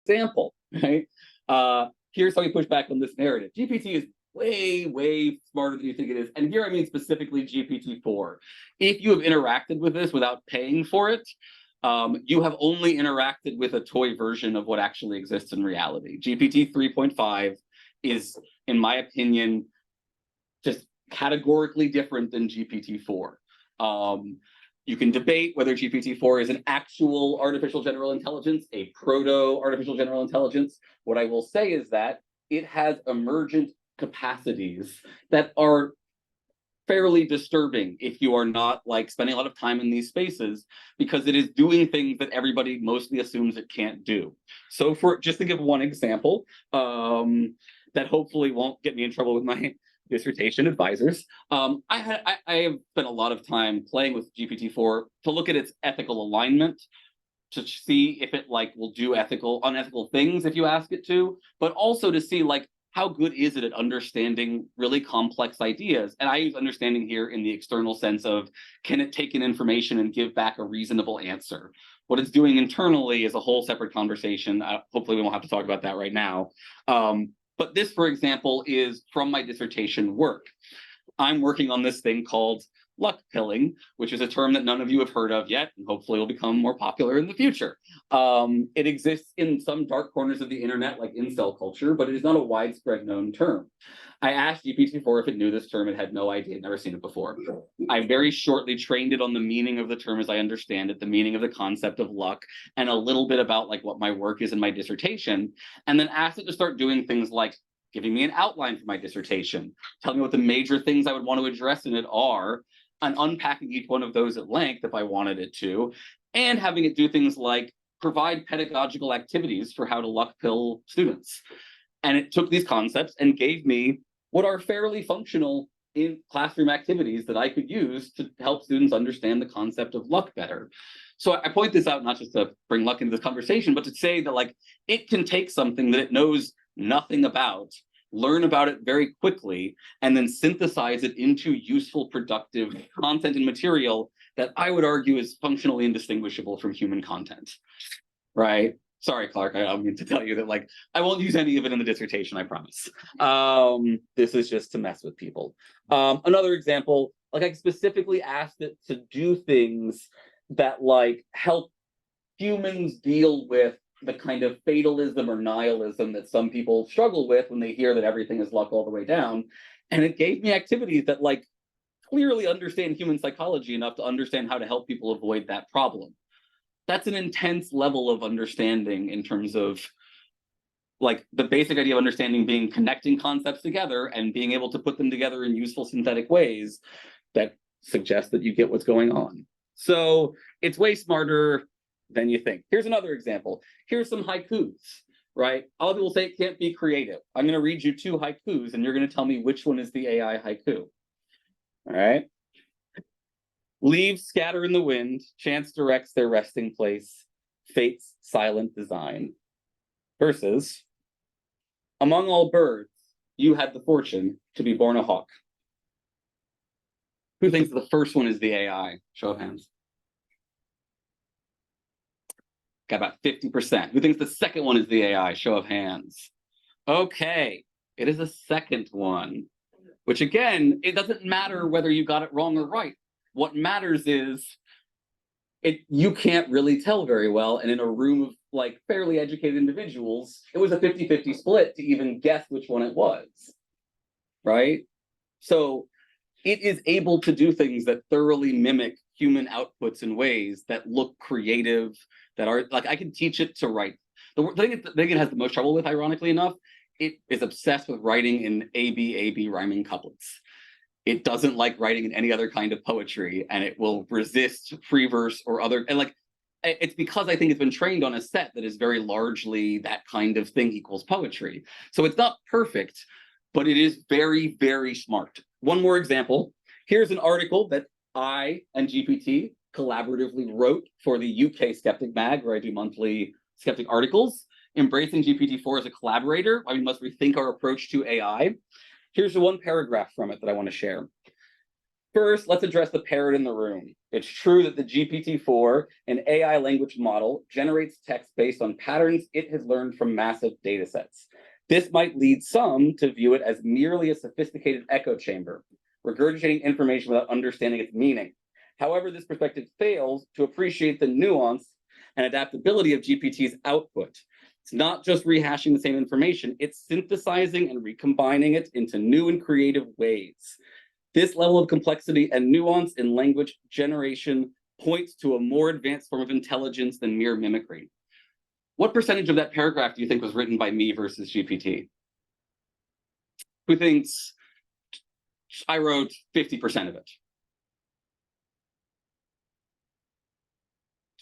example, right? Here's how we push back on this narrative. GPT is way, way smarter than you think it is. And here I mean specifically GPT-4. If you have interacted with this without paying for it, you have only interacted with a toy version of what actually exists in reality. GPT 3.5 is, in my opinion, just categorically different than GPT-4. You can debate whether GPT-4 is an actual artificial general intelligence, a proto-artificial general intelligence. What I will say is that it has emergent capacities that are fairly disturbing if you are not like spending a lot of time in these spaces, because it is doing things that everybody mostly assumes it can't do. So for just to give one example, that hopefully won't get me in trouble with my dissertation advisors. I have spent a lot of time playing with GPT-4 to look at its ethical alignment, to see if it like will do unethical things if you ask it to, but also to see like how good is it at understanding really complex ideas. And I use understanding here in the external sense of, can it take in information and give back a reasonable answer? What it's doing internally is a whole separate conversation. Hopefully we won't have to talk about that right now. But this, for example, is from my dissertation work. I'm working on this thing called luck pilling, which is a term that none of you have heard of yet, and hopefully will become more popular in the future. It exists in some dark corners of the internet, like incel culture, but it is not a widespread known term. I asked GPT-4 if it knew this term. It had no idea, never seen it before. I very shortly trained it on the meaning of the term as I understand it, the meaning of the concept of luck, and a little bit about like what my work is in my dissertation, and then asked it to start doing things like giving me an outline for my dissertation, telling me what the major things I would want to address in it are, and unpacking each one of those at length if I wanted it to, and having it do things like provide pedagogical activities for how to luck pill students. And it took these concepts and gave me what are fairly functional in classroom activities that I could use to help students understand the concept of luck better. So I point this out not just to bring luck into this conversation, but to say that like it can take something that it knows nothing about, learn about it very quickly, and then synthesize it into useful, productive content and material that I would argue is functionally indistinguishable from human content, right? Sorry, Clark, I don't mean to tell you that like I won't use any of it in the dissertation, I promise. This is just to mess with people. Another example, like I specifically asked it to do things that like help humans deal with the kind of fatalism or nihilism that some people struggle with when they hear that everything is luck all the way down. And it gave me activities that like clearly understand human psychology enough to understand how to help people avoid that problem. That's an intense level of understanding in terms of like the basic idea of understanding being connecting concepts together and being able to put them together in useful synthetic ways that suggest that you get what's going on. So it's way smarter than you think. Here's another example. Here's some haikus, right? A lot of people say it can't be creative. I'm going to read you 2 haikus, and you're going to tell me which one is the AI haiku. All right. Leaves scatter in the wind, chance directs their resting place, fate's silent design. Versus, among all birds, you had the fortune to be born a hawk. Who thinks the first one is the AI? Show of hands. Got about 50%. Who thinks the second one is the AI? Show of hands. Okay, it is the second one, which again, it doesn't matter whether you got it wrong or right. What matters is you can't really tell very well. And in a room of like fairly educated individuals, it was a 50-50 split to even guess which one it was, right? So it is able to do things that thoroughly mimic human outputs in ways that look creative, that are like, I can teach it to write. The thing it has the most trouble with, ironically enough, it is obsessed with writing in A-B rhyming couplets. It doesn't like writing in any other kind of poetry, and it will resist free verse or other, and like, it's because I think it's been trained on a set that is very largely that kind of thing equals poetry. So it's not perfect, but it is very, very smart. One more example. Here's an article that I and GPT collaboratively wrote for the UK Skeptic Mag, where I do monthly skeptic articles. Embracing GPT-4 as a collaborator, we must rethink our approach to AI. Here's the one paragraph from it that I want to share. First, let's address the parrot in the room. It's true that the GPT-4, an AI language model, generates text based on patterns it has learned from massive data sets. This might lead some to view it as merely a sophisticated echo chamber, regurgitating information without understanding its meaning. However, this perspective fails to appreciate the nuance and adaptability of GPT's output. It's not just rehashing the same information, it's synthesizing and recombining it into new and creative ways. This level of complexity and nuance in language generation points to a more advanced form of intelligence than mere mimicry. What percentage of that paragraph do you think was written by me versus GPT? Who thinks I wrote 50% of it?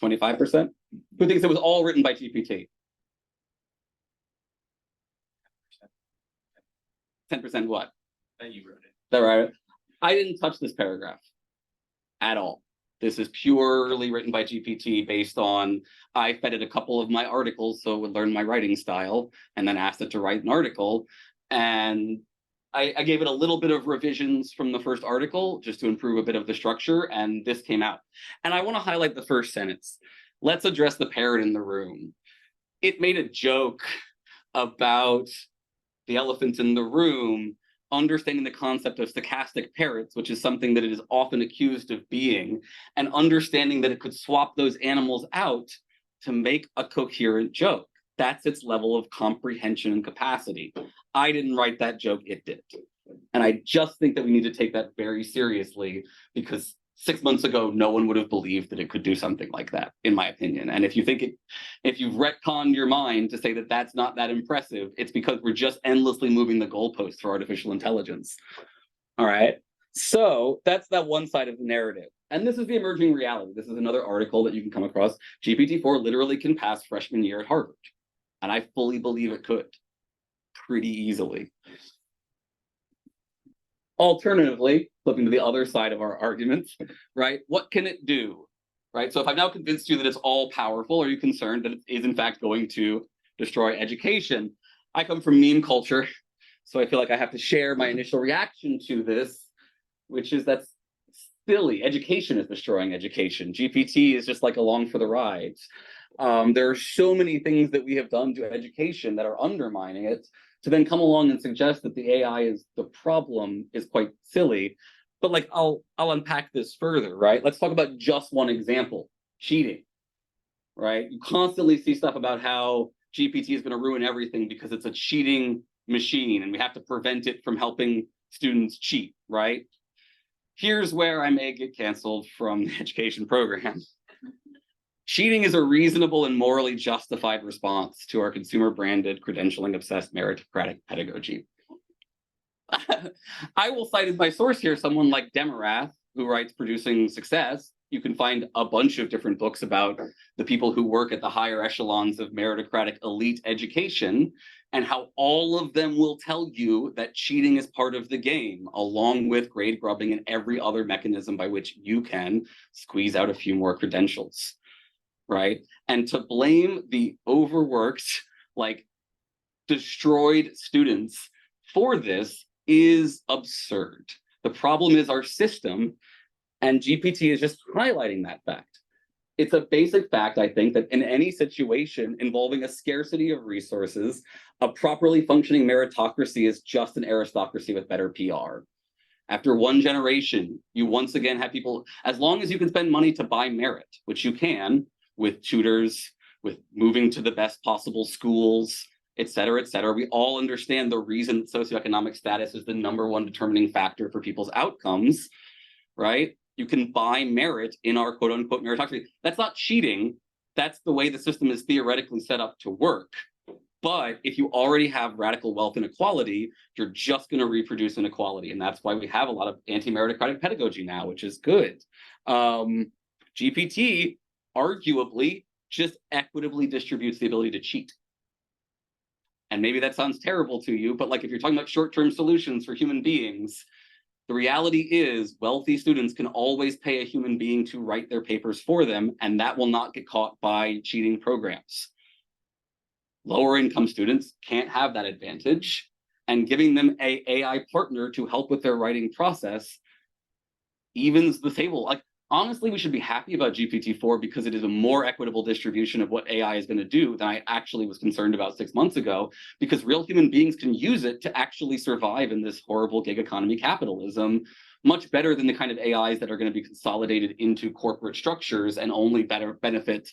25%? Who thinks it was all written by GPT? 10% what? That you wrote it. Is that right? I didn't touch this paragraph at all. This is purely written by GPT based on, I fed it a couple of my articles so it would learn my writing style, and then asked it to write an article. And I gave it a little bit of revisions from the first article just to improve a bit of the structure, and this came out. And I want to highlight the first sentence. Let's address the parrot in the room. It made a joke about the elephant in the room, understanding the concept of stochastic parrots, which is something that it is often accused of being, and understanding that it could swap those animals out to make a coherent joke. That's its level of comprehension and capacity. I didn't write that joke, it did. And I just think that we need to take that very seriously, because 6 months ago, no one would have believed that it could do something like that, in my opinion. And if you think if you've retconned your mind to say that that's not that impressive, it's because we're just endlessly moving the goalposts for artificial intelligence. All right. So that's that one side of the narrative. And this is the emerging reality. This is another article that you can come across. GPT-4 literally can pass freshman year at Harvard. And I fully believe it could pretty easily. Alternatively, flipping to the other side of our arguments, right? What can it do, right? So if I've now convinced you that it's all powerful, are you concerned that it is in fact going to destroy education? I come from meme culture, so I feel like I have to share my initial reaction to this, which is that's silly. Education is destroying education. GPT is just like along for the ride. There are so many things that we have done to education that are undermining it. To then come along and suggest that the AI is the problem is quite silly. But like I'll unpack this further, right? Let's talk about just one example, cheating, right? You constantly see stuff about how GPT is going to ruin everything because it's a cheating machine and we have to prevent it from helping students cheat, right? Here's where I may get canceled from the education program. Cheating is a reasonable and morally justified response to our consumer-branded, credentialing-obsessed meritocratic pedagogy. I will cite as my source here someone like Demarath, who writes Producing Success. You can find a bunch of different books about the people who work at the higher echelons of meritocratic elite education, and how all of them will tell you that cheating is part of the game, along with grade grubbing and every other mechanism by which you can squeeze out a few more credentials. Right? And to blame the overworked, like destroyed students for this is absurd. The problem is our system, and GPT is just highlighting that fact. It's a basic fact, I think, that in any situation involving a scarcity of resources, a properly functioning meritocracy is just an aristocracy with better PR. After one generation, you once again have people, as long as you can spend money to buy merit, which you can, with tutors, with moving to the best possible schools, et cetera, et cetera. We all understand the reason socioeconomic status is the #1 determining factor for people's outcomes, right? You can buy merit in our quote unquote meritocracy. That's not cheating. That's the way the system is theoretically set up to work. But if you already have radical wealth inequality, you're just going to reproduce inequality. And that's why we have a lot of anti-meritocratic pedagogy now, which is good. GPT arguably just equitably distributes the ability to cheat. And maybe that sounds terrible to you, but like if you're talking about short-term solutions for human beings, the reality is wealthy students can always pay a human being to write their papers for them, and that will not get caught by cheating programs. Lower income students can't have that advantage, and giving them an AI partner to help with their writing process evens the table. Like, honestly, we should be happy about GPT-4 because it is a more equitable distribution of what AI is going to do than I actually was concerned about 6 months ago, because real human beings can use it to actually survive in this horrible gig economy capitalism much better than the kind of AIs that are going to be consolidated into corporate structures and only better benefit,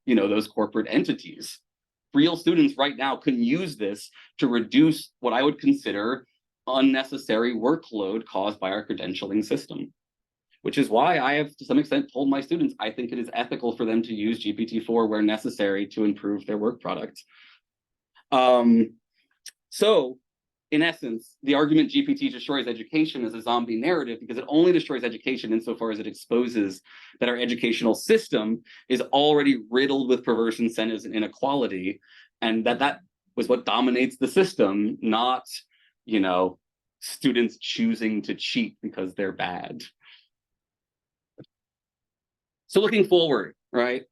those corporate entities. Real students right now can use this to reduce what I would consider unnecessary workload caused by our credentialing system, which is why I have, to some extent, told my students I think it is ethical for them to use GPT-4 where necessary to improve their work product. So, in essence, the argument GPT destroys education is a zombie narrative because it only destroys education insofar as it exposes that our educational system is already riddled with perverse incentives and inequality, and that was what dominates the system, not, students choosing to cheat because they're bad. So looking forward, right?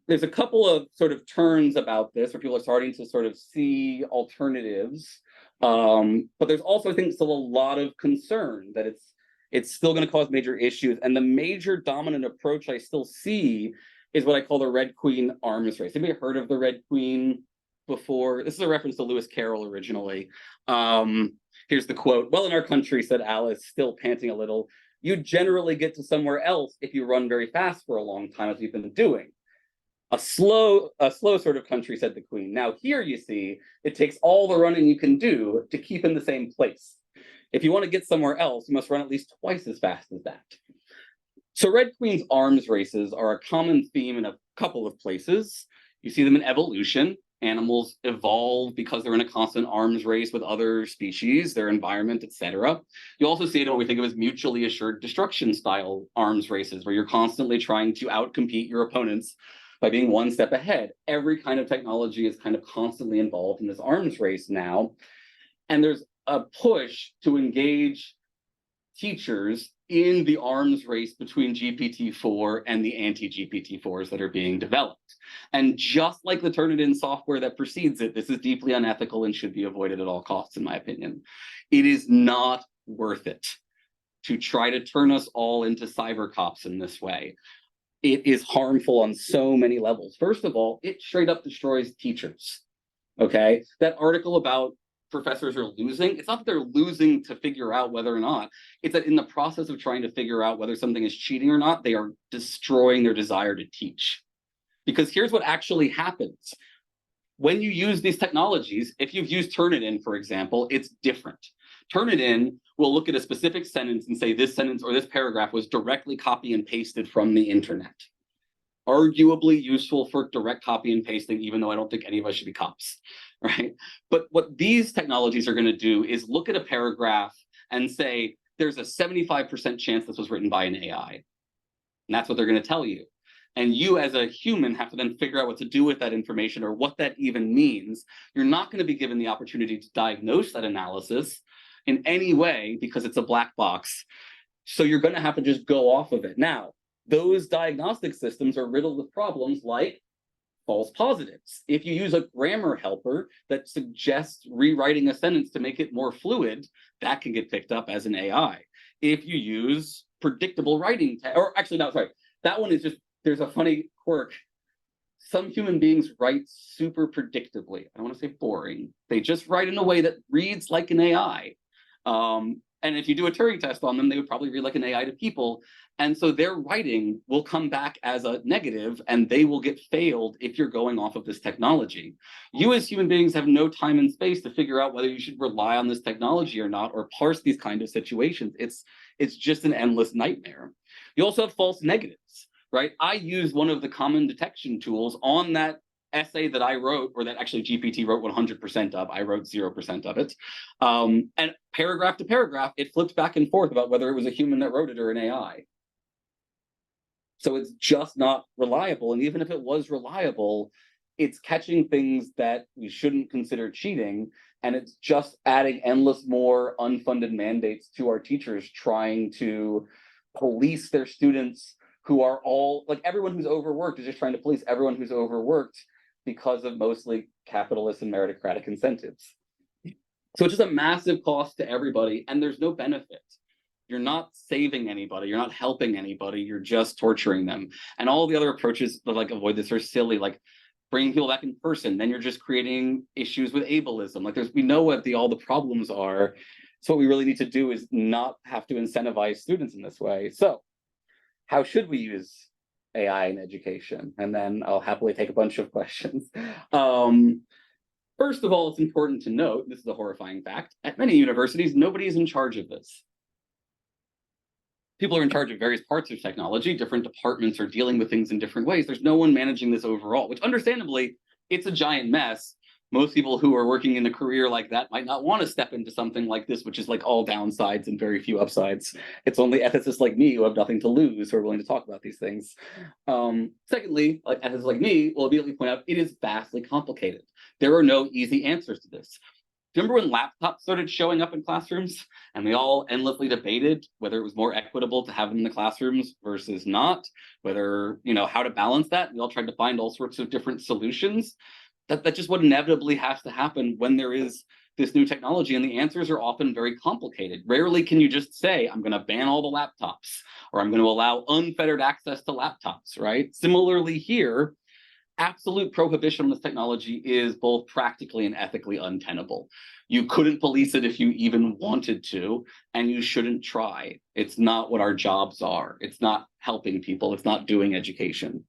There's a couple of sort of turns about this where people are starting to sort of see alternatives. But there's also, I think, still a lot of concern that it's still going to cause major issues. And the major dominant approach I still see is what I call the Red Queen arms race. Anybody heard of the Red Queen before? This is a reference to Lewis Carroll originally. Here's the quote. "Well, in our country," said Alice, still panting a little, "you generally get to somewhere else if you run very fast for a long time, as we've been doing. A slow sort of country," said the Queen. "Now here, you see, it takes all the running you can do to keep in the same place. If you want to get somewhere else, you must run at least twice as fast as that." So Red Queen's arms races are a common theme in a couple of places. You see them in evolution. Animals evolve because they're in a constant arms race with other species, their environment, etc. You also see it in what we think of as mutually assured destruction style arms races, where you're constantly trying to outcompete your opponents by being one step ahead. Every kind of technology is kind of constantly involved in this arms race now. And there's a push to engage teachers in the arms race between GPT-4 and the anti-GPT-4s that are being developed. And just like the Turnitin software that precedes it, this is deeply unethical and should be avoided at all costs, in my opinion. It is not worth it to try to turn us all into cyber cops in this way. It is harmful on so many levels. First of all, it straight up destroys teachers, okay? That article about professors are losing, it's not that they're losing to figure out whether or not, it's that in the process of trying to figure out whether something is cheating or not, they are destroying their desire to teach. Because here's what actually happens. When you use these technologies, if you've used Turnitin, for example, it's different. Turnitin will look at a specific sentence and say this sentence or this paragraph was directly copy and pasted from the internet. Arguably useful for direct copy and pasting, even though I don't think any of us should be cops, right? But what these technologies are going to do is look at a paragraph and say, there's a 75% chance this was written by an AI. And that's what they're going to tell you. And you as a human have to then figure out what to do with that information or what that even means. You're not going to be given the opportunity to diagnose that analysis in any way because it's a black box. So you're going to have to just go off of it. Now, those diagnostic systems are riddled with problems like false positives. If you use a grammar helper that suggests rewriting a sentence to make it more fluid, that can get picked up as an AI. If you use predictable writing, or actually, no, sorry, that one is just, there's a funny quirk. Some human beings write super predictably. I don't want to say boring. They just write in a way that reads like an AI. And if you do a Turing test on them, they would probably read like an AI to people. And so their writing will come back as a negative and they will get failed if you're going off of this technology. You as human beings have no time and space to figure out whether you should rely on this technology or not, or parse these kind of situations. It's just an endless nightmare. You also have false negatives, right? I used one of the common detection tools on that essay that I wrote, or that actually GPT wrote 100% of. I wrote 0% of it. And paragraph to paragraph, it flipped back and forth about whether it was a human that wrote it or an AI. So it's just not reliable. And even if it was reliable, it's catching things that we shouldn't consider cheating. And it's just adding endless more unfunded mandates to our teachers trying to police their students who are all, like everyone who's overworked is just trying to police everyone who's overworked because of mostly capitalist and meritocratic incentives. So it's just a massive cost to everybody, and there's no benefit. you're not saving anybody, you're not helping anybody, you're just torturing them. And all the other approaches that like avoid this are silly, like bringing people back in person, then you're just creating issues with ableism. Like we know what all the problems are. So what we really need to do is not have to incentivize students in this way. So how should we use AI in education? And then I'll happily take a bunch of questions. First of all, it's important to note, this is a horrifying fact, at many universities, nobody is in charge of this. People are in charge of various parts of technology, different departments are dealing with things in different ways. There's no one managing this overall, which understandably, it's a giant mess. Most people who are working in a career like that might not want to step into something like this, which is like all downsides and very few upsides. It's only ethicists like me who have nothing to lose who are willing to talk about these things. Secondly, like ethicists like me will immediately point out it is vastly complicated. There are no easy answers to this. Do you remember when laptops started showing up in classrooms and we all endlessly debated whether it was more equitable to have them in the classrooms versus not, whether, how to balance that? We all tried to find all sorts of different solutions. That's just what inevitably has to happen when there is this new technology, and the answers are often very complicated. Rarely can you just say, I'm going to ban all the laptops, or I'm going to allow unfettered access to laptops, right? Similarly here, absolute prohibition on this technology is both practically and ethically untenable. You couldn't police it if you even wanted to, and you shouldn't try. It's not what our jobs are. It's not helping people. It's not doing education.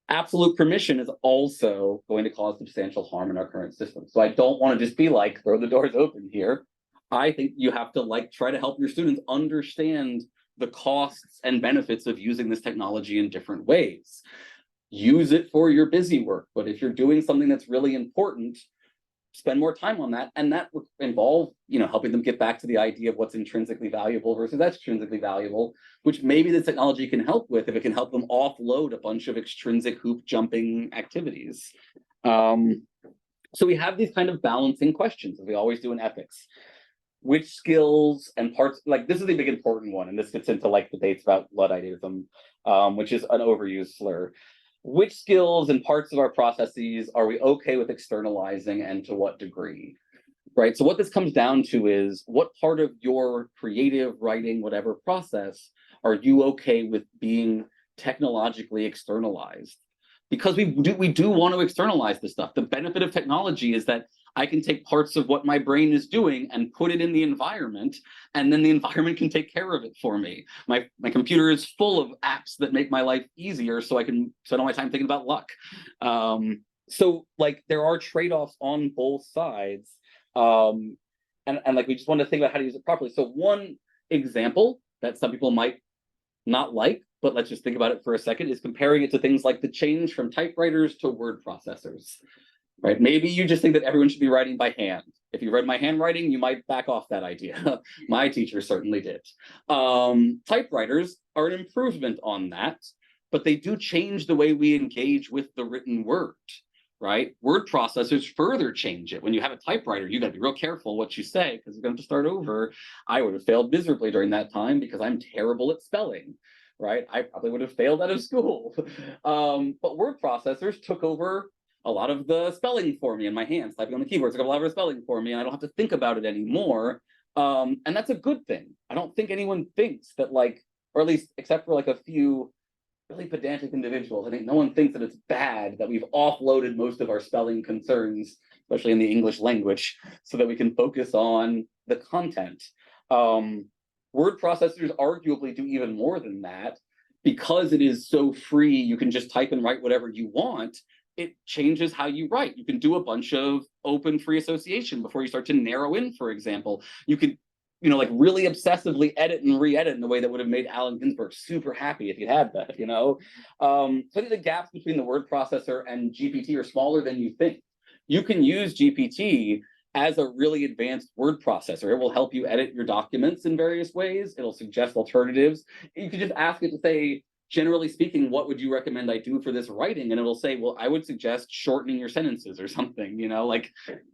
Absolute permission is also going to cause substantial harm in our current system. So I don't want to just be like, throw the doors open here. I think you have to try to help your students understand the costs and benefits of using this technology in different ways. Use it for your busy work, but if you're doing something that's really important, spend more time on that, and that would involve, helping them get back to the idea of what's intrinsically valuable versus extrinsically valuable, which maybe the technology can help with if it can help them offload a bunch of extrinsic hoop jumping activities. So we have these kind of balancing questions, as we always do in ethics. Which skills and parts, this is a big important one, and this gets into debates about Ludditism, which is an overused slur. Which skills and parts of our processes are we okay with externalizing, and to what degree, right? So what this comes down to is, what part of your creative writing, whatever process, are you okay with being technologically externalized? Because we do want to externalize this stuff. The benefit of technology is that I can take parts of what my brain is doing and put it in the environment, and then the environment can take care of it for me. My computer is full of apps that make my life easier, so I can spend all my time thinking about luck. So there are trade-offs on both sides, and we just want to think about how to use it properly. So one example that some people might not like, but let's just think about it for a second, is comparing it to things like the change from typewriters to word processors. Right? Maybe you just think that everyone should be writing by hand. If you read my handwriting, you might back off that idea. My teacher certainly did. Typewriters are an improvement on that, but they do change the way we engage with the written word, right? Word processors further change it. When you have a typewriter, you got to be real careful what you say, because you're going to start over. I would have failed miserably during that time because I'm terrible at spelling, right? I probably would have failed out of school. But word processors took over a lot of the spelling for me in my hands. Typing on the keyboard took up a lot of the spelling for me, and I don't have to think about it anymore. And that's a good thing. I don't think anyone thinks that, or at least except for a few really pedantic individuals, I think no one thinks that it's bad that we've offloaded most of our spelling concerns, especially in the English language, so that we can focus on the content. Word processors arguably do even more than that. Because it is so free, you can just type and write whatever you want. It changes how you write. You can do a bunch of open free association before you start to narrow in, for example. You could, really obsessively edit and re-edit in a way that would have made Allen Ginsberg super happy if you had that, So I think the gaps between the word processor and GPT are smaller than you think. You can use GPT as a really advanced word processor. It will help you edit your documents in various ways. It'll suggest alternatives. You could just ask it to say, generally speaking, what would you recommend I do for this writing? And it'll say, well, I would suggest shortening your sentences or something,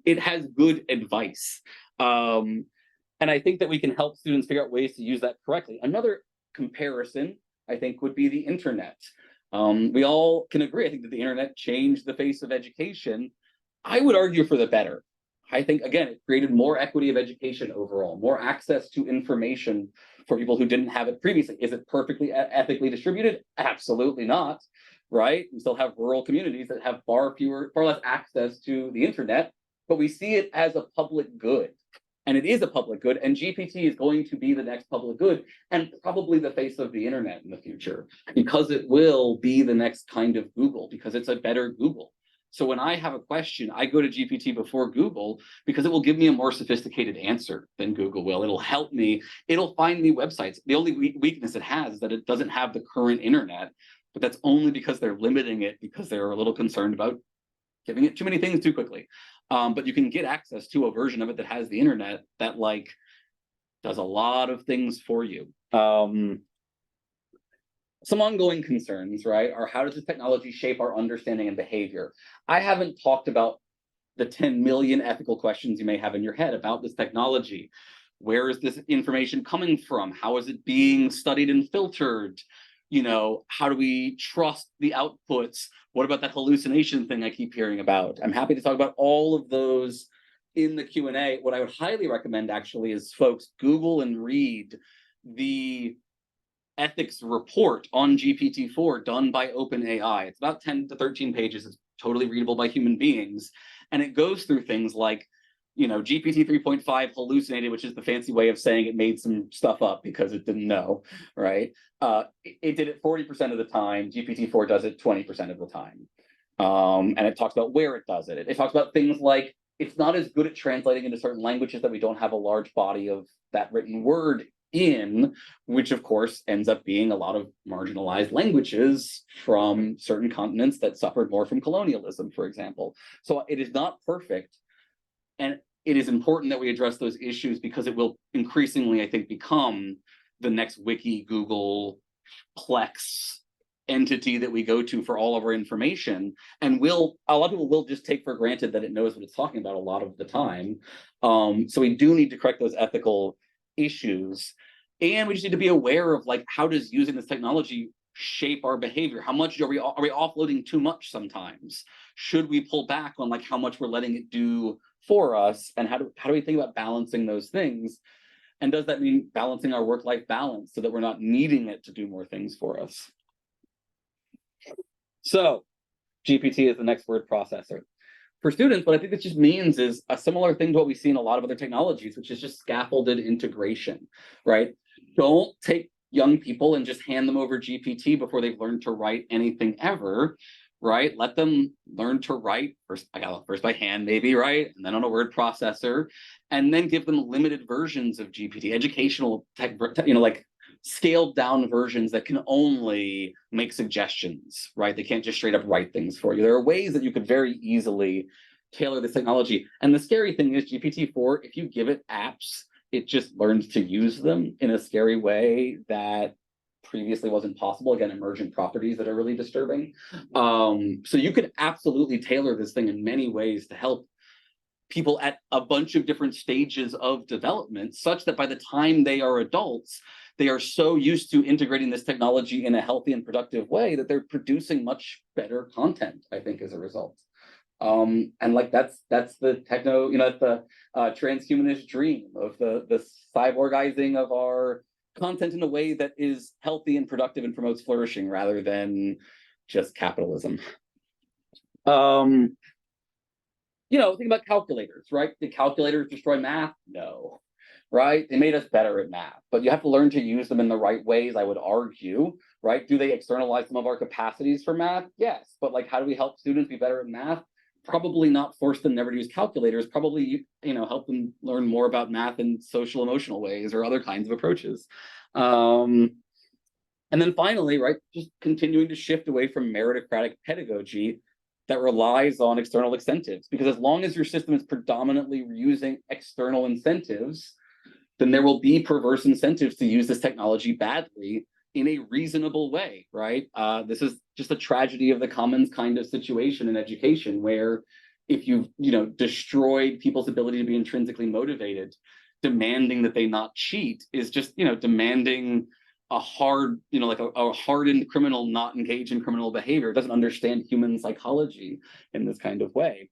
it has good advice. And I think that we can help students figure out ways to use that correctly. Another comparison, I think, would be the internet. We all can agree, I think, that the internet changed the face of education. I would argue for the better. I think, again, it created more equity of education overall, more access to information for people who didn't have it previously. Is it perfectly ethically distributed? Absolutely not, right? We still have rural communities that have far less access to the internet, but we see it as a public good. And it is a public good, and GPT is going to be the next public good, and probably the face of the internet in the future, because it will be the next kind of Google, because it's a better Google. So when I have a question, I go to GPT before Google, because it will give me a more sophisticated answer than Google will. It'll help me. It'll find me websites. The only weakness it has is that it doesn't have the current internet, but that's only because they're limiting it, because they're a little concerned about giving it too many things too quickly. But you can get access to a version of it that has the internet that like does a lot of things for you. Some ongoing concerns, right, are how does this technology shape our understanding and behavior? I haven't talked about the 10 million ethical questions you may have in your head about this technology. Where is this information coming from? How is it being studied and filtered? You know, how do we trust the outputs? What about that hallucination thing I keep hearing about? I'm happy to talk about all of those in the Q&A. What I would highly recommend actually is folks Google and read the ethics report on GPT-4 done by OpenAI. It's about 10 to 13 pages. It's totally readable by human beings. And it goes through things like, you know, GPT 3.5 hallucinated, which is the fancy way of saying it made some stuff up because it didn't know, right? It did it 40% of the time. GPT-4 does it 20% of the time. And it talks about where it does it. It talks about things like it's not as good at translating into certain languages that we don't have a large body of that written word in, which of course ends up being a lot of marginalized languages from certain continents that suffered more from colonialism, for example. So it is not perfect. And it is important that we address those issues because it will increasingly, I think, become the next Wiki, Google, Plex entity that we go to for all of our information. And a lot of people will just take for granted that it knows what it's talking about a lot of the time. So we do need to correct those ethical issues. And we just need to be aware of like, how does using this technology shape our behavior? How much are we offloading too much sometimes? Should we pull back on like how much we're letting it do for us? And how do we think about balancing those things? And does that mean balancing our work-life balance so that we're not needing it to do more things for us? So GPT is the next word processor. For students, what I think this just means is a similar thing to what we see in a lot of other technologies, which is just scaffolded integration, right? Don't take young people and just hand them over GPT before they've learned to write anything ever, right? Let them learn to write first by hand, maybe, right? And then on a word processor, and then give them limited versions of GPT, educational tech, like scaled down versions that can only make suggestions, right? They can't just straight up write things for you. There are ways that you could very easily tailor this technology. And the scary thing is GPT-4, if you give it apps, it just learns to use them in a scary way that previously wasn't possible. Again, emergent properties that are really disturbing. So you could absolutely tailor this thing in many ways to help people at a bunch of different stages of development, such that by the time they are adults, they are so used to integrating this technology in a healthy and productive way that they're producing much better content, I think, as a result. And like that's the techno, the transhumanist dream of the cyborgizing of our content in a way that is healthy and productive and promotes flourishing rather than just capitalism. Think about calculators, right? Did calculators destroy math? No, right? They made us better at math, but you have to learn to use them in the right ways, I would argue, right? Do they externalize some of our capacities for math? Yes, but like, how do we help students be better at math? Probably not force them never to use calculators, probably, help them learn more about math in social emotional ways or other kinds of approaches. And then finally, right, just continuing to shift away from meritocratic pedagogy that relies on external incentives, because as long as your system is predominantly using external incentives, then there will be perverse incentives to use this technology badly in a reasonable way, right? This is just a tragedy of the commons kind of situation in education, where if you've, destroyed people's ability to be intrinsically motivated, demanding that they not cheat is just, demanding a hard, a hardened criminal not engage in criminal behavior. It doesn't understand human psychology in this kind of way.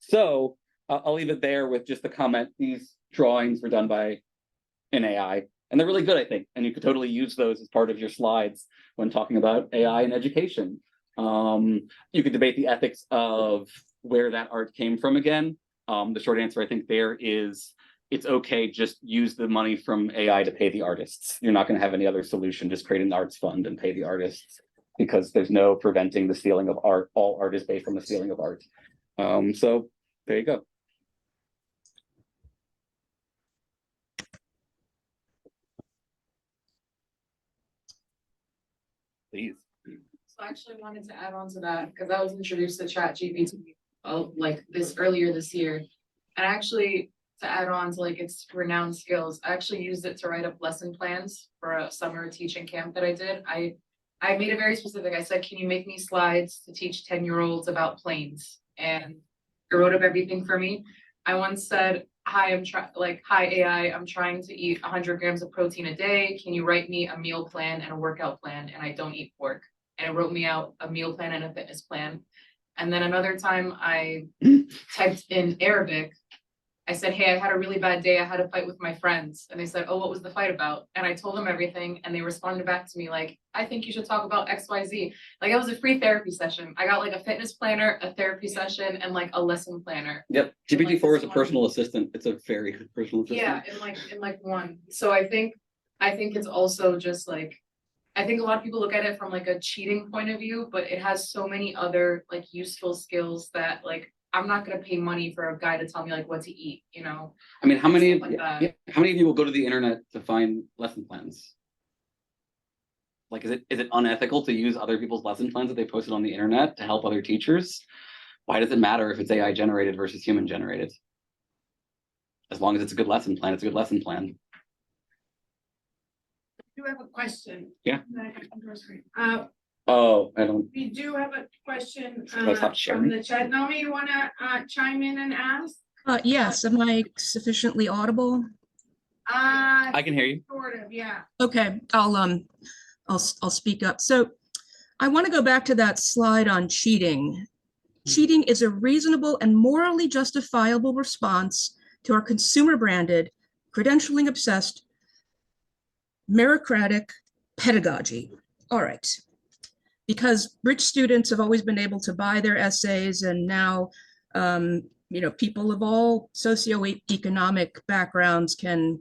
So I'll leave it there with just the comment. These drawings were done by an AI, and they're really good, I think. And you could totally use those as part of your slides when talking about AI in education. You could debate the ethics of where that art came from again. The short answer, I think, there is it's okay, just use the money from AI to pay the artists. You're not going to have any other solution. Just create an arts fund and pay the artists, because there's no preventing the stealing of art. All art is based on the stealing of art. So there you go. Please. So I actually wanted to add on to that because I was introduced to ChatGPT like this earlier this year. And actually, to add on to like its renowned skills, I actually used it to write up lesson plans for a summer teaching camp that I did. I made it very specific. I said, can you make me slides to teach 10-year-olds about planes? And it wrote up everything for me. I once said, hi, hi AI, I'm trying to eat 100 grams of protein a day. Can you write me a meal plan and a workout plan? And I don't eat pork. And it wrote me out a meal plan and a fitness plan. And then another time I typed in Arabic. I said, hey, I had a really bad day. I had a fight with my friends. And they said, oh, what was the fight about? And I told them everything. And they responded back to me like, I think you should talk about XYZ. Like, it was a free therapy session. I got like a fitness planner, a therapy session, and like a lesson planner. Yep. GPT-4 is a personal assistant. It's a very good personal assistant. Yeah, in like one. So I think it's also just like, I think a lot of people look at it from like a cheating point of view, but it has so many other like useful skills that like, I'm not going to pay money for a guy to tell me like what to eat, you know? I mean, how many Like of you will go to the internet to find lesson plans? Like, is it unethical to use other people's lesson plans that they posted on the internet to help other teachers? Why does it matter if it's AI generated versus human generated? As long as it's a good lesson plan, it's a good lesson plan. I do have a question. Yeah. Oh, I don't. We do have a question Stop sharing? from the chat. Naomi, you want to chime in and ask? Yes, am I sufficiently audible? I can hear you. Sort of, yeah. Okay, I'll speak up. So I want to go back to that slide on cheating. Cheating is a reasonable and morally justifiable response to our consumer branded, credentialing obsessed, meritocratic pedagogy. All right. Because rich students have always been able to buy their essays, and now, people of all socioeconomic backgrounds can,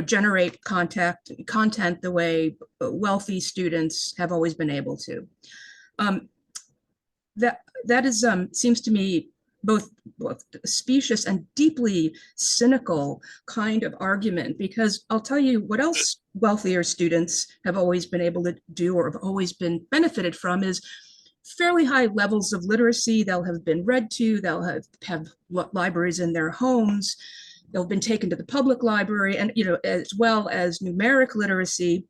generate content the way wealthy students have always been able to. That is seems to me both specious and deeply cynical kind of argument, because I'll tell you what else wealthier students have always been able to do or have always been benefited from is fairly high levels of literacy. They'll have been read to, they'll have libraries in their homes, they'll have been taken to the public library, and as well as numeric literacy.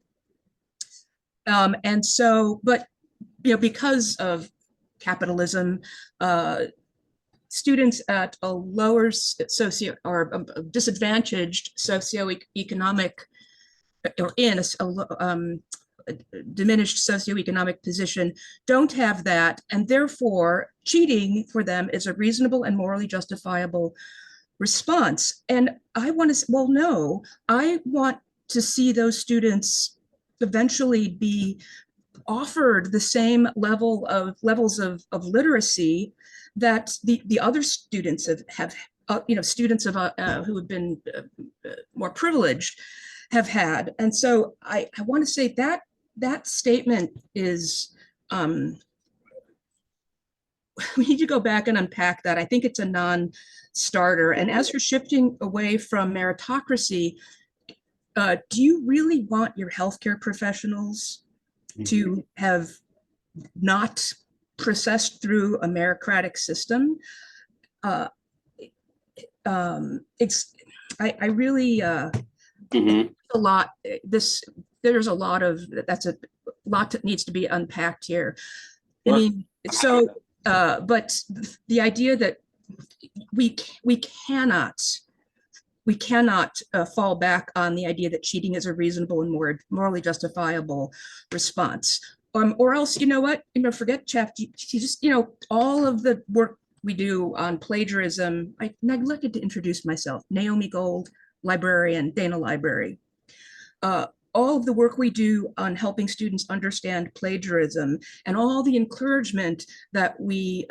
And so, but because of capitalism, students at a lower disadvantaged socioeconomic or in a diminished socioeconomic position don't have that, and therefore cheating for them is a reasonable and morally justifiable response. And I want to see those students eventually be offered the same levels of literacy that the other students have students who have been more privileged have had. And so I want to say that statement is, we need to go back and unpack that. I think it's a non-starter. And as for shifting away from meritocracy, do you really want your healthcare professionals to have not processed through a meritocratic system? I really a lot. There's a lot that needs to be unpacked here. Sure. I mean, so but the idea that we cannot fall back on the idea that cheating is a reasonable and morally justifiable response. Or else, forget ChatGPT, just, all of the work we do on plagiarism. I neglected to introduce myself. Naomi Gold, librarian, Dana Library. All of the work we do on helping students understand plagiarism and all the encouragement that we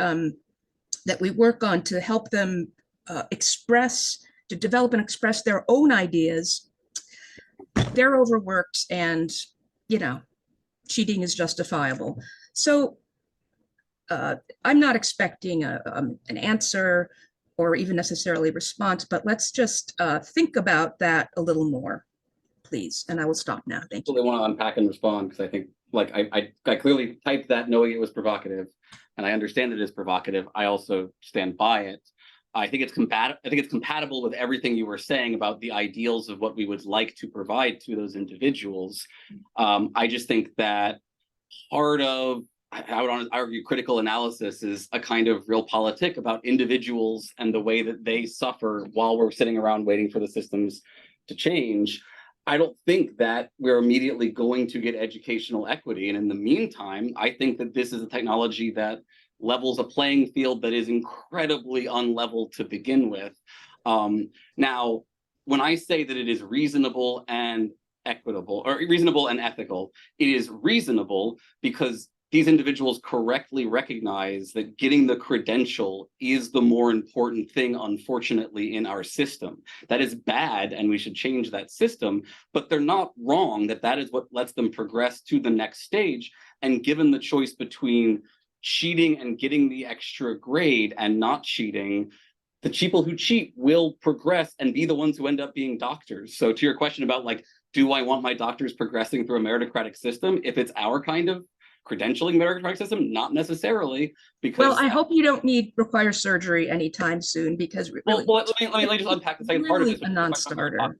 work on to help them to develop and express their own ideas, they're overworked, and cheating is justifiable. So I'm not expecting an answer or even necessarily a response, but let's just think about that a little more, please. And I will stop now. Thank you. I want to unpack and respond, because I think, like, I clearly typed that knowing it was provocative, and I understand it is provocative. I also stand by it. I think it's compatible with everything you were saying about the ideals of what we would like to provide to those individuals. I just think that part of, I would argue, critical analysis is a kind of realpolitik about individuals and the way that they suffer while we're sitting around waiting for the systems to change. I don't think that we're immediately going to get educational equity. And in the meantime, I think that this is a technology that levels a playing field that is incredibly unlevel to begin with. Now, when I say that it is reasonable and equitable, or reasonable and ethical, it is reasonable because these individuals correctly recognize that getting the credential is the more important thing, unfortunately, in our system. That is bad, and we should change that system, but they're not wrong that that is what lets them progress to the next stage. And given the choice between cheating and getting the extra grade and not cheating, the people who cheat will progress and be the ones who end up being doctors. So to your question about, like, do I want my doctors progressing through a meritocratic system? If it's our kind of credentialing meritocratic system, not necessarily, because— Well, I hope you don't require surgery anytime soon, because really, well, let me just unpack the second part of really this. a non-starter.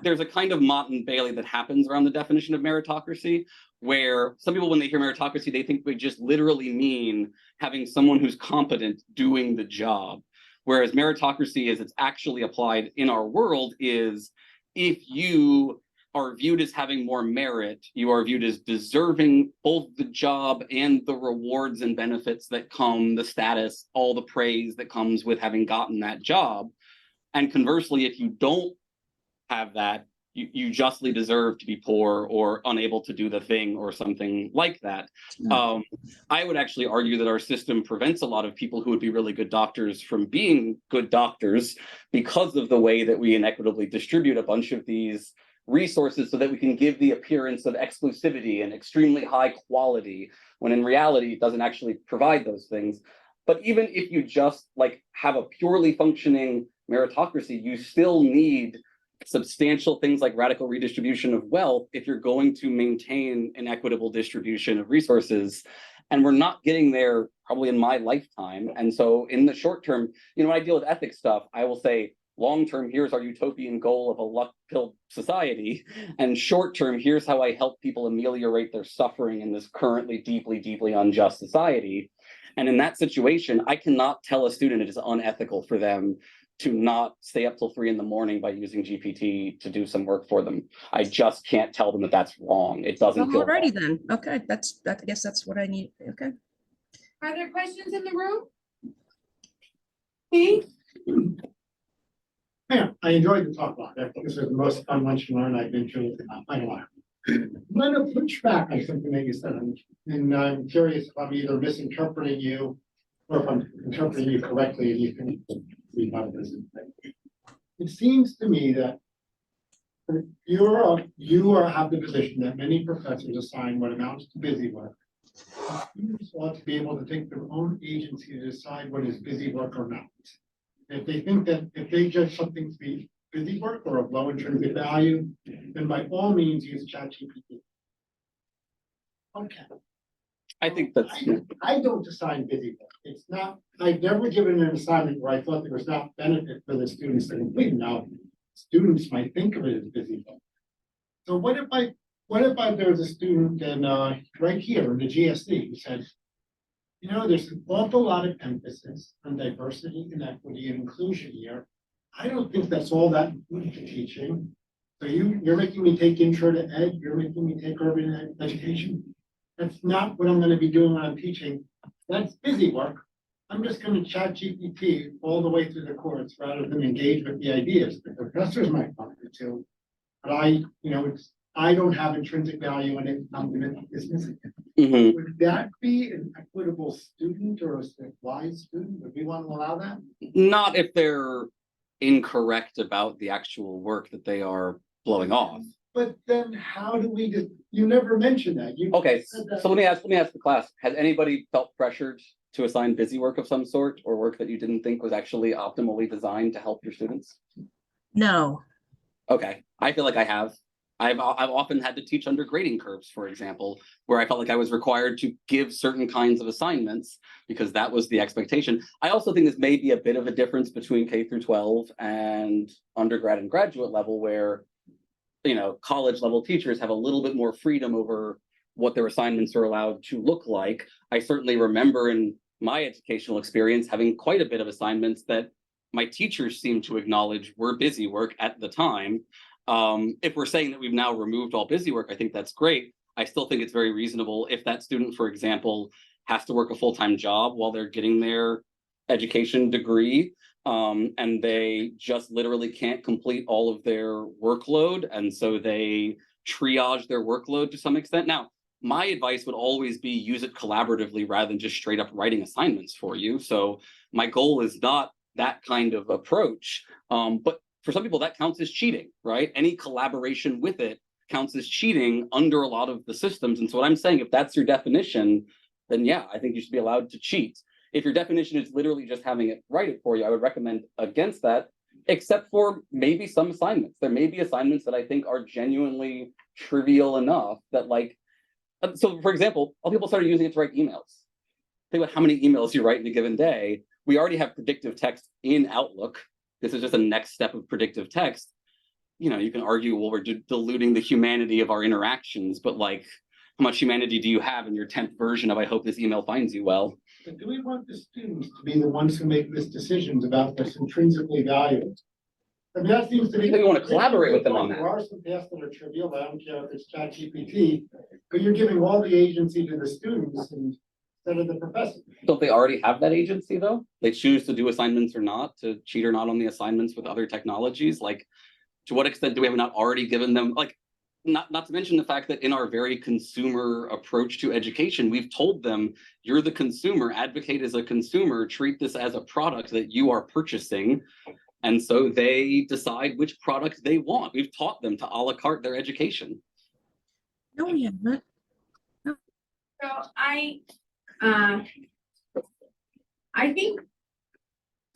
There's a kind of Mott and Bailey that happens around the definition of meritocracy, where some people, when they hear meritocracy, they think we just literally mean having someone who's competent doing the job. Whereas meritocracy, as it's actually applied in our world, is if you are viewed as having more merit, you are viewed as deserving both the job and the rewards and benefits that come, the status, all the praise that comes with having gotten that job. And conversely, if you don't have that, you justly deserve to be poor or unable to do the thing or something like that. I would actually argue that our system prevents a lot of people who would be really good doctors from being good doctors because of the way that we inequitably distribute a bunch of these resources so that we can give the appearance of exclusivity and extremely high quality, when in reality it doesn't actually provide those things. But even if you just have a purely functioning meritocracy, you still need substantial things like radical redistribution of wealth if you're going to maintain an equitable distribution of resources. And we're not getting there probably in my lifetime. And so in the short term, when I deal with ethics stuff, I will say, long term, here's our utopian goal of a luck-pilled society. And short term, here's how I help people ameliorate their suffering in this currently deeply, deeply unjust society. And in that situation, I cannot tell a student it is unethical for them to not stay up till 3 a.m. by using GPT to do some work for them. I just can't tell them that that's wrong. It doesn't feel Alrighty wrong. then. Okay, I guess that's what I need. Okay. Are there questions in the room? Me? Yeah, I enjoyed the talk about that. This was the most fun lunch and learn I've been to in quite a while. I'm going to push back on something that you said, and I'm curious if I'm either misinterpreting you or if I'm interpreting you correctly, and you can read about this. It seems to me that you have the position that many professors assign what amounts to busy work. Students ought to be able to take their own agency to decide what is busy work or not. If they think that if they judge something to be busy work or of low intrinsic value, then by all means use ChatGPT. Okay. I think that's— I don't assign busy work. It's not, I've never given an assignment where I thought there was not benefit for the students to complete. Now, students might think of it as busy work. So what if there's a student in right here in the GSC who says, there's an awful lot of emphasis on diversity and equity and inclusion here. I don't think that's all that important to teaching. So you're making me take intro to ed, you're making me take urban education. That's not what I'm going to be doing when I'm teaching. That's busy work. I'm just gonna chat GPT all the way through the course rather than engage with the ideas. The professors might want it to. But I don't have intrinsic value in it, I'm gonna dismiss it. Mhm. Would that be an equitable student or a wise student? Would we want to allow that? Not if they're incorrect about the actual work that they are blowing off. But then how do we just, you never mentioned that. You Okay, said that- so let me ask the class, has anybody felt pressured to assign busy work of some sort or work that you didn't think was actually optimally designed to help your students? No, Okay, I feel like I have. I've often had to teach under grading curves, for example, where I felt like I was required to give certain kinds of assignments because that was the expectation. I also think this may be a bit of a difference between K through 12 and undergrad and graduate level, where college level teachers have a little bit more freedom over what their assignments are allowed to look like. I certainly remember in my educational experience having quite a bit of assignments that my teachers seemed to acknowledge were busy work at the time. If we're saying that we've now removed all busy work, I think that's great. I still think it's very reasonable if that student, for example, has to work a full-time job while they're getting their education degree, and they just literally can't complete all of their workload, and so they triage their workload to some extent. Now, my advice would always be use it collaboratively rather than just straight up writing assignments for you. So my goal is not that kind of approach, but for some people that counts as cheating, right? Any collaboration with it counts as cheating under a lot of the systems. And so what I'm saying, if that's your definition, then yeah, I think you should be allowed to cheat. If your definition is literally just having it write it for you, I would recommend against that, except for maybe some assignments. There may be assignments that I think are genuinely trivial enough that so for example, all people started using it to write emails. Think about how many emails you write in a given day. We already have predictive text in Outlook. This is just a next step of predictive text. You can argue, well, we're diluting the humanity of our interactions, but how much humanity do you have in your 10th version of I hope this email finds you well? But do we want the students to be the ones who make these decisions about what's intrinsically valuable? I mean, that seems to be. I think we want to collaborate with them on that. There are some tasks that are trivial, I don't care if it's ChatGPT, but you're giving all the agency to the students instead of the professor. Don't they already have that agency though? They choose to do assignments or not, to cheat or not on the assignments with other technologies. To what extent do we have not already given them, not to mention the fact that in our very consumer approach to education, we've told them, you're the consumer, advocate as a consumer, treat this as a product that you are purchasing. And so they decide which product they want. We've taught them to a la carte their education. no, we haven't. So I think,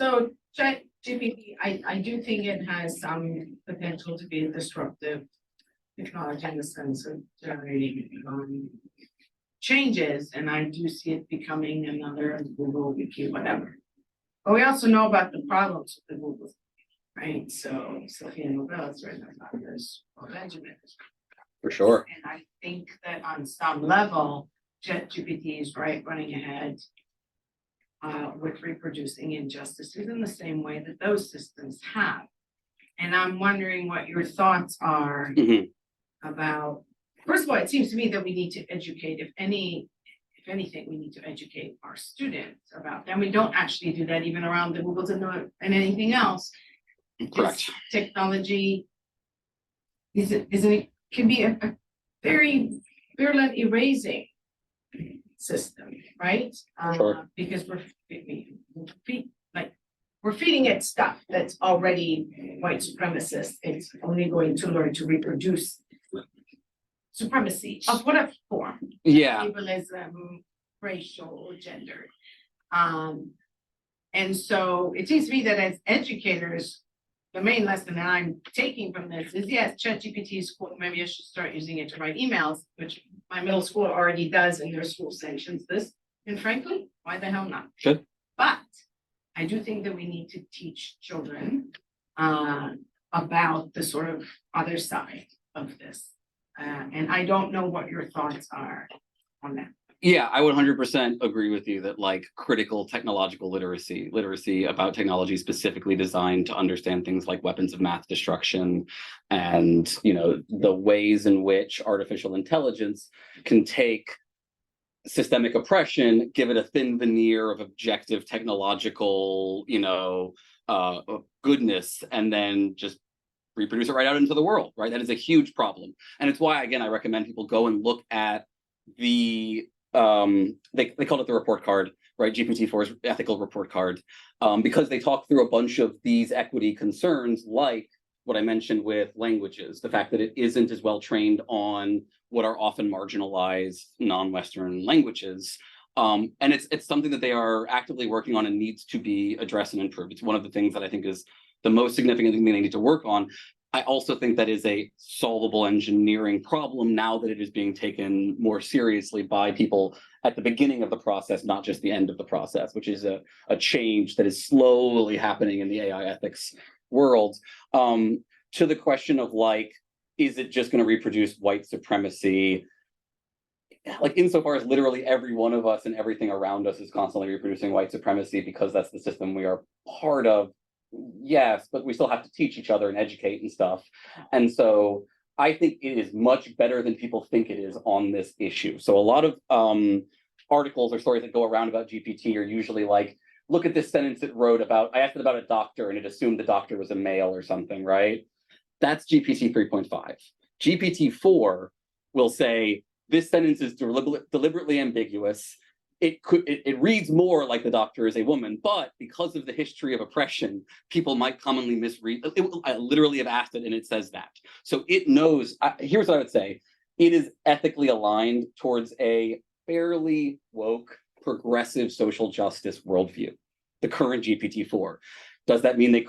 so ChatGPT, I do think it has some potential to be a disruptive technology in the sense of generating changes, and I do see it becoming another Google Wiki, whatever. But we also know about the problems with the Google, right? So Sophia Nobel is right about this, or Benjamin is. For sure. And I think that on some level, ChatGPT is running ahead with reproducing injustices in the same way that those systems have. And I'm wondering what your thoughts are about, first of all, it seems to me that we need to educate, if anything, we need to educate our students about, and we don't actually do that even around the Googles and anything else. Correct. This technology can be a very virulent erasing system, right? Sure. Because we're feeding it stuff that's already white supremacist. It's only going to learn to reproduce supremacy of whatever form. Yeah. Ableism, racial, gender. And so it seems to me that as educators, the main lesson that I'm taking from this is, yes, ChatGPT is cool. Maybe I should start using it to write emails, which my middle school already does, and their school sanctions this. And frankly, why the hell not? Good. But I do think that we need to teach children about the sort of other side of this. And I don't know what your thoughts are on that. Yeah, I would 100% agree with you that critical technological literacy about technology specifically designed to understand things like weapons of mass destruction and, the ways in which artificial intelligence can take systemic oppression, give it a thin veneer of objective technological, goodness, and then just reproduce it right out into the world, right? That is a huge problem. And it's why, again, I recommend people go and look at the, they called it the report card, right? GPT-4's ethical report card, because they talk through a bunch of these equity concerns, like what I mentioned with languages, the fact that it isn't as well trained on what are often marginalized non-Western languages. And it's something that they are actively working on and needs to be addressed and improved. It's one of the things that I think is the most significant thing they need to work on. I also think that is a solvable engineering problem now that it is being taken more seriously by people at the beginning of the process, not just the end of the process, which is a change that is slowly happening in the AI ethics world. To the question of like, is it just going to reproduce white supremacy? Like, insofar as literally every one of us and everything around us is constantly reproducing white supremacy because that's the system we are part of. Yes, but we still have to teach each other and educate and stuff. And so I think it is much better than people think it is on this issue. So a lot of articles or stories that go around about GPT are usually like, look at this sentence it wrote about, I asked it about a doctor and it assumed the doctor was a male or something, right? That's GPT 3.5. GPT-4 will say, this sentence is deliberately ambiguous. It reads more like the doctor is a woman, but because of the history of oppression, people might commonly misread. I literally have asked it and it says that. So it knows, here's what I would say. It is ethically aligned towards a fairly woke, progressive social justice worldview, the current GPT-4. Does that mean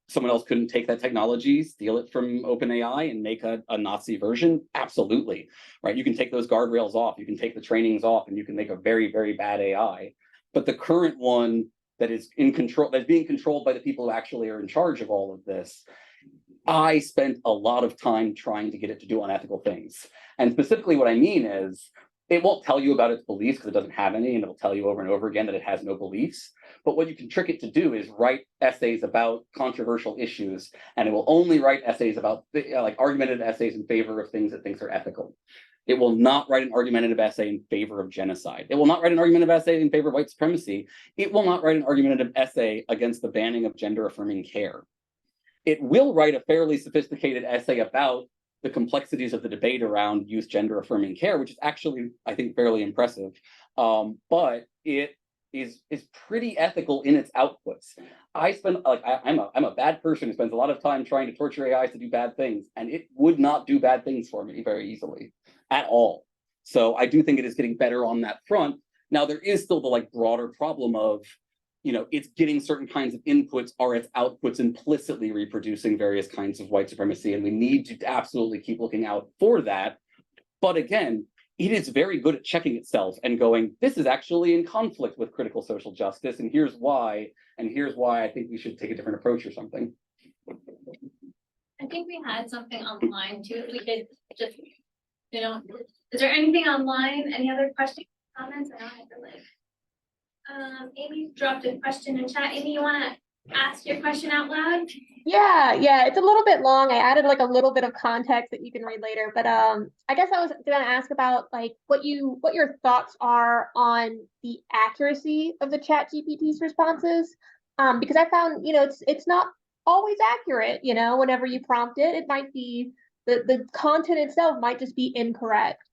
someone else couldn't take that technology, steal it from OpenAI and make a Nazi version? Absolutely, right? You can take those guardrails off, you can take the trainings off, and you can make a very, very bad AI. But the current one that is in control, that's being controlled by the people who actually are in charge of all of this, I spent a lot of time trying to get it to do unethical things. And specifically what I mean is, it won't tell you about its beliefs because it doesn't have any, and it'll tell you over and over again that it has no beliefs. But what you can trick it to do is write essays about controversial issues, and it will only write essays about, like, argumentative essays in favor of things it thinks are ethical. It will not write an argumentative essay in favor of genocide. It will not write an argumentative essay in favor of white supremacy. It will not write an argumentative essay against the banning of gender-affirming care. It will write a fairly sophisticated essay about the complexities of the debate around youth gender-affirming care, which is actually, I think, fairly impressive. But it is pretty ethical in its outputs. I'm a bad person who spends a lot of time trying to torture AIs to do bad things, and it would not do bad things for me very easily at all. So I do think it is getting better on that front. Now, there is still the broader problem of, it's getting certain kinds of inputs, are its outputs implicitly reproducing various kinds of white supremacy, and we need to absolutely keep looking out for that. But again, it is very good at checking itself and going, this is actually in conflict with critical social justice, and here's why I think we should take a different approach or something. I think we had something online too, if we could just, is there anything online, any other questions, comments? I don't have to Amy dropped a question in chat. Amy, you want to ask your question out loud? Yeah, it's a little bit long. I added a little bit of context that you can read later, but I guess I was going to ask about what your thoughts are on the accuracy of the ChatGPT's responses, because I found it's not always accurate. Whenever you prompt it, it might be the content itself might just be incorrect,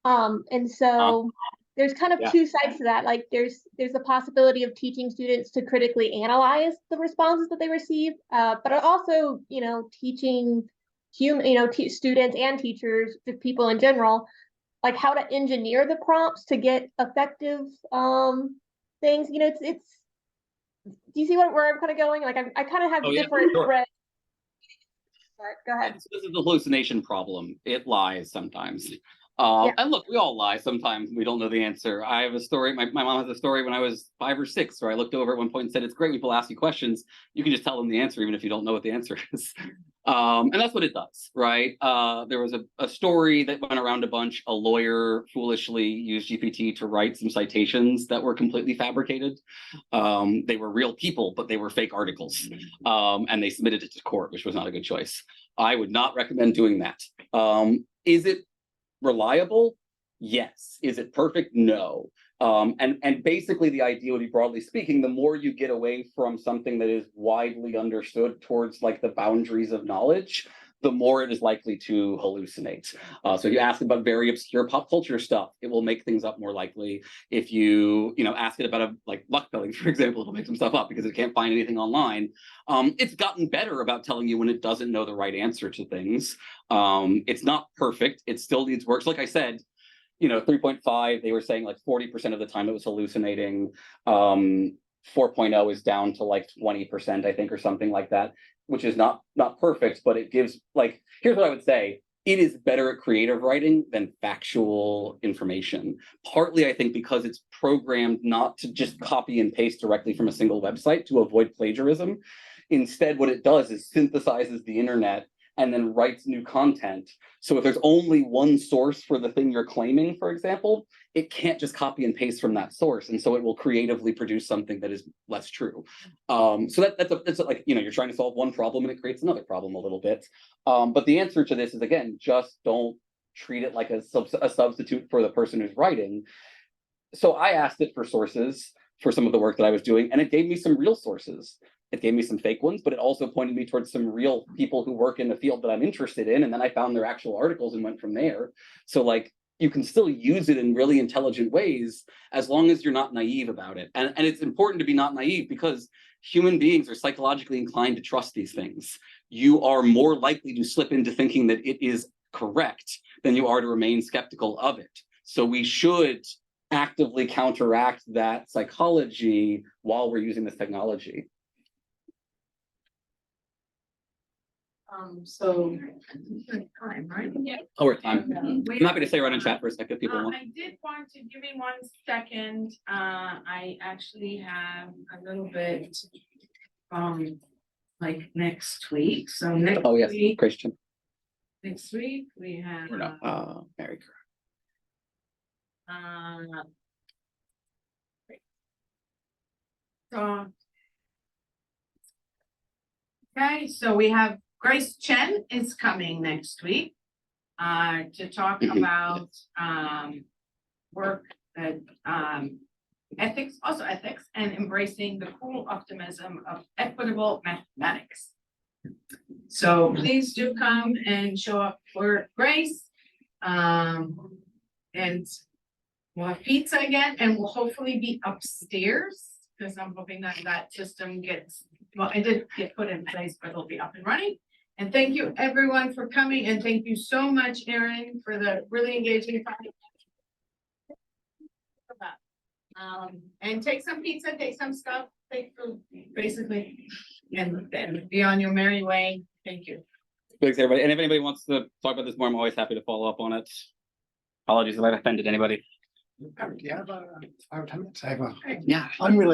and so. There's kind of two sides to that. There's the possibility of teaching students to critically analyze the responses that they receive, but also, teaching students and teachers, just people in general, how to engineer the prompts to get effective things. It's. Do you see where I'm kind of going? I kind of have different threads. Go ahead. This is the hallucination problem. It lies sometimes. And look, we all lie sometimes. We don't know the answer. I have a story. My mom has a story when I was 5 or 6, where I looked over at one point and said, it's great when people ask you questions. You can just tell them the answer, even if you don't know what the answer is. And that's what it does, right? There was a story that went around a bunch. A lawyer foolishly used GPT to write some citations that were completely fabricated. They were real people, but they were fake articles. And they submitted it to court, which was not a good choice. I would not recommend doing that. Is it reliable? Yes. Is it perfect? No. And basically the idea would be, broadly speaking, the more you get away from something that is widely understood towards like the boundaries of knowledge, the more it is likely to hallucinate. So if you ask about very obscure pop culture stuff, it will make things up more likely. If you ask it about like luck billing, for example, it'll make some stuff up because it can't find anything online. It's gotten better about telling you when it doesn't know the right answer to things. It's not perfect. It still needs work. So like I said, 3.5, they were saying like 40% of the time it was hallucinating. 4.0 is down to like 20%, I think, or something like that, which is not perfect, but it gives like, here's what I would say. It is better at creative writing than factual information. Partly, I think, because it's programmed not to just copy and paste directly from a single website to avoid plagiarism. Instead, what it does is synthesizes the internet and then writes new content. So if there's only one source for the thing you're claiming, for example, it can't just copy and paste from that source. And so it will creatively produce something that is less true. So that's like, you're trying to solve one problem and it creates another problem a little bit. But the answer to this is, again, just don't treat it like a substitute for the person who's writing. So I asked it for sources for some of the work that I was doing, and it gave me some real sources. It gave me some fake ones, but it also pointed me towards some real people who work in the field that I'm interested in. And then I found their actual articles and went from there. So like, you can still use it in really intelligent ways as long as you're not naive about it. And it's important to be not naive because human beings are psychologically inclined to trust these things. You are more likely to slip into thinking that it is correct than you are to remain skeptical of it. So we should actively counteract that psychology while we're using this technology. So Time, right? Yeah. Oh, we're at time. We- I'm happy to stay around and chat for a second if people want. I did want to give me 1 second. I actually have a little bit like next week. So next Oh, yes, week, Christian. we have Or no, Mary. so okay, so we have Grace Chen is coming next week to talk Mhm. about work that ethics, also ethics, and embracing the cool optimism of equitable mathematics. So please do come and show up for Grace. And we'll have pizza again, and we'll hopefully be upstairs, because I'm hoping that that system gets, well, it did get put in place, but it'll be up and running. And thank you everyone for coming, and thank you so much, Arron, for the really engaging. And take some pizza, take some stuff, take food, basically, and then be on your merry way. Thank you. Thanks, everybody. And if anybody wants to talk about this more, I'm always happy to follow up on it. Apologies if I've offended anybody. Yeah, about 5 minutes. I have a Yeah. unrelated